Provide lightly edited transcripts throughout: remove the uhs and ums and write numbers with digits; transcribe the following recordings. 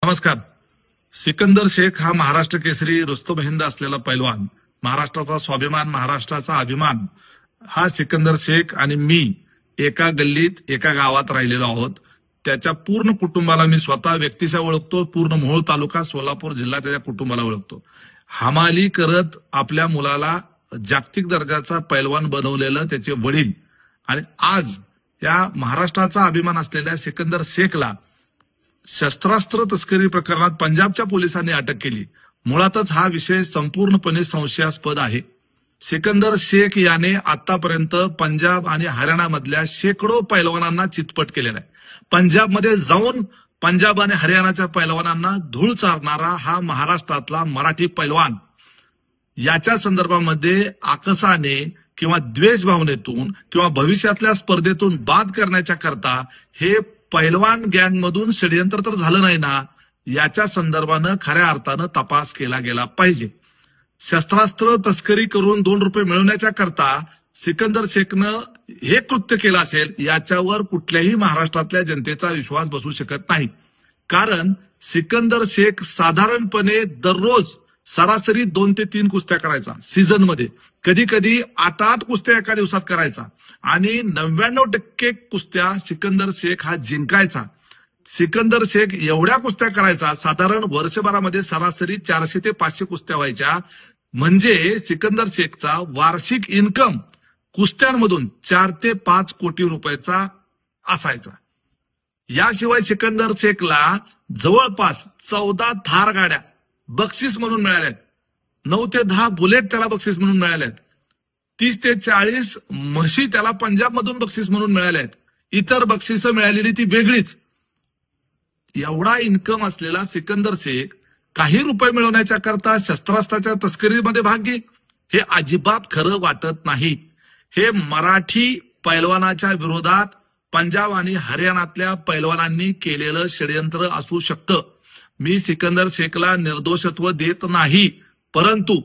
नमस्कार. सिकंदर शेख हा महाराष्ट्र केसरी रुस्तम हिंद असलेला पैलवान, महाराष्ट्राचा स्वाभिमान, महाराष्ट्राचा अभिमान, हा सिकंदर शेख आणि मी एका गल्लीत एका गावात राहिलेलो आहोत. त्याच्या पूर्ण कुटुंबाला मी स्वतः व्यक्तिशः ओळखतो. पूर्ण मोहोळ तालुका, सोलापूर जिल्हा त्याच्या कुटुंबाला ओळखतो. हमाली करत आपल्या मुलाला जागतिक दर्जाचा पैलवान बनवलेलं त्याचे वडील आणि आज या महाराष्ट्राचा अभिमान असलेल्या सिकंदर शेखला शस्त्रास्त्र तस्करी प्रकरणात पंजाबच्या पोलिसांनी अटक केली. मुळातच हा विषय संपूर्णपणे संशयास्पद आहे. सिकंदर शेख याने आतापर्यंत पंजाब आणि हरियाणामधल्या शेकडो पैलवानांना चितपट केलेला आहे. पंजाबमध्ये जाऊन पंजाब आणि हरियाणाच्या पैलवानांना धूळ चारणारा हा महाराष्ट्रातला मराठी पैलवान, याच्या संदर्भामध्ये आकसाने किंवा द्वेष भावनेतून किंवा भविष्यातल्या स्पर्धेतून बाद करण्याच्या करता हे पैलवान गँगमधून षडयंत्र तर झालं नाही ना, याच्या संदर्भानं खऱ्या अर्थानं तपास केला गेला पाहिजे. शस्त्रास्त्र तस्करी करून 2 रुपये मिळवण्याच्या करता सिकंदर शेखनं हे कृत्य केलं असेल, याच्यावर कुठल्याही महाराष्ट्रातल्या जनतेचा विश्वास बसू शकत नाही. कारण सिकंदर शेख साधारणपणे दररोज सरासरी 2 ते 3 कुस्त्या करायचा सीझनमध्ये, कधी कधी 8 कुस्त्या एका दिवसात करायचा आणि 99% कुस्त्या सिकंदर शेख हा जिंकायचा. सिकंदर शेख एवढ्या कुस्त्या करायचा, साधारण वर्षभरामध्ये सरासरी 400 ते 500 कुस्त्या व्हायच्या. म्हणजे सिकंदर शेखचा वार्षिक इन्कम कुस्त्यांमधून 4 ते 5 कोटी रुपयाचा असायचा. याशिवाय सिकंदर शेखला जवळपास 14 थार गाड्या बक्षीस म्हणून मिळाल्यात. 9 ते 10 बुलेट त्याला बक्षीस म्हणून मिळाल्यात. 30 ते 40 म्हशी त्याला पंजाबमधून बक्षीस म्हणून मिळाल्यात. इतर बक्षिसं मिळालेली ती वेगळीच. एवढा इन्कम असलेला सिकंदर शेख काही रुपये मिळवण्याच्या करता शस्त्रास्त्राच्या तस्करीमध्ये भाग घे, हे अजिबात खरं वाटत नाही. हे मराठी पैलवानाच्या विरोधात पंजाब आणि हरियाणातल्या पैलवानांनी केलेलं षडयंत्र असू शकतं. मी सिकंदर शेखला निर्दोषत्व देत नाही, परंतु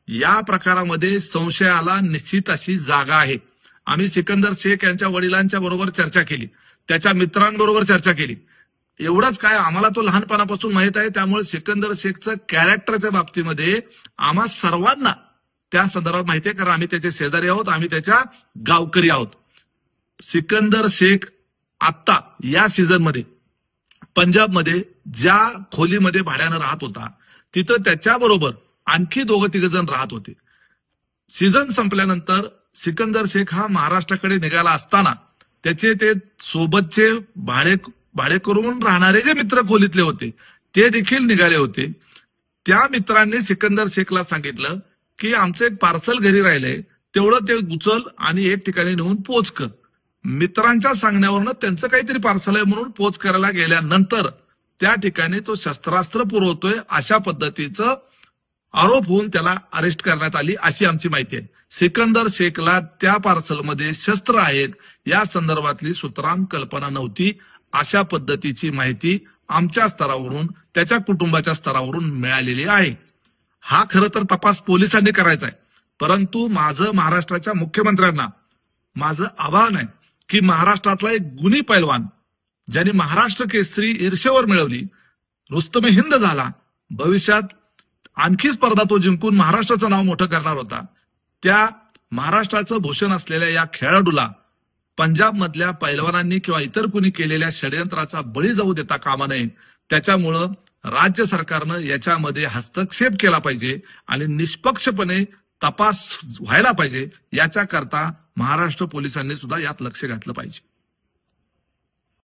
या प्रकारामध्ये संशयाला निश्चित अशी जागा आहे. आम्ही सिकंदर शेख यांच्या वडिलांच्या बरोबर चर्चा केली, त्याच्या मित्रांबरोबर चर्चा केली. एवढंच काय, आम्हाला तो लहानपणापासून माहित आहे. त्यामुळे सिकंदर शेखचं कॅरेक्टरच्या बाबतीमध्ये आम्हा सर्वांना त्या संदर्भात माहिती आहे, कारण आम्ही त्याचे शेजारी आहोत, आम्ही त्याच्या गावकरी आहोत. सिकंदर शेख आता या सीझनमध्ये पंजाबमध्ये ज्या खोलीमध्ये भाड्यानं राहत होता, तिथं त्याच्याबरोबर आणखी 2-3 जण राहत होते. सीझन संपल्यानंतर सिकंदर शेख हा महाराष्ट्राकडे निघाला असताना त्याचे ते सोबतचे भाडे करून राहणारे जे मित्र खोलीतले होते ते देखील निघाले होते. त्या मित्रांनी सिकंदर शेखला सांगितलं की आमचं एक पार्सल घरी राहिलंय, तेवढं ते उचल आणि एक ठिकाणी नेऊन पोच कर. मित्रांच्या सांगण्यावरनं त्यांचं काहीतरी पार्सल आहे म्हणून पोच करायला गेल्यानंतर त्या ठिकाणी तो शस्त्रास्त्र पुरवतोय अशा पद्धतीचं आरोप होऊन त्याला अरेस्ट करण्यात आली, अशी आमची माहिती आहे. सिकंदर शेखला त्या पार्सलमध्ये शस्त्र आहेत या संदर्भातली सुतराम कल्पना नव्हती. अशा पद्धतीची माहिती आमच्या स्तरावरून, त्याच्या कुटुंबाच्या स्तरावरून मिळालेली आहे. हा खरं तर तपास पोलिसांनी करायचा आहे, परंतु माझं महाराष्ट्राच्या मुख्यमंत्र्यांना माझं आवाहन आहे की महाराष्ट्रातला एक गुणी पैलवान ज्याने महाराष्ट्र केसरी ईर्षेवर मिळवली, रुस्तम हिंद झाला, भविष्यात आणखी स्पर्धा तो जिंकून महाराष्ट्राचं नाव मोठं करणार होता, त्या महाराष्ट्राचं भूषण असलेल्या या खेळाडूला पंजाबमधल्या पैलवानांनी किंवा इतर कुणी केलेल्या षडयंत्राचा बळी जाऊ देता कामा नये. त्याच्यामुळं राज्य सरकारनं याच्यामध्ये हस्तक्षेप केला पाहिजे आणि निष्पक्षपणे तपास व्हायला पाहिजे. याच्या करता महाराष्ट्र पोलिसांनी सुद्धा यात लक्ष घातलं पाहिजे.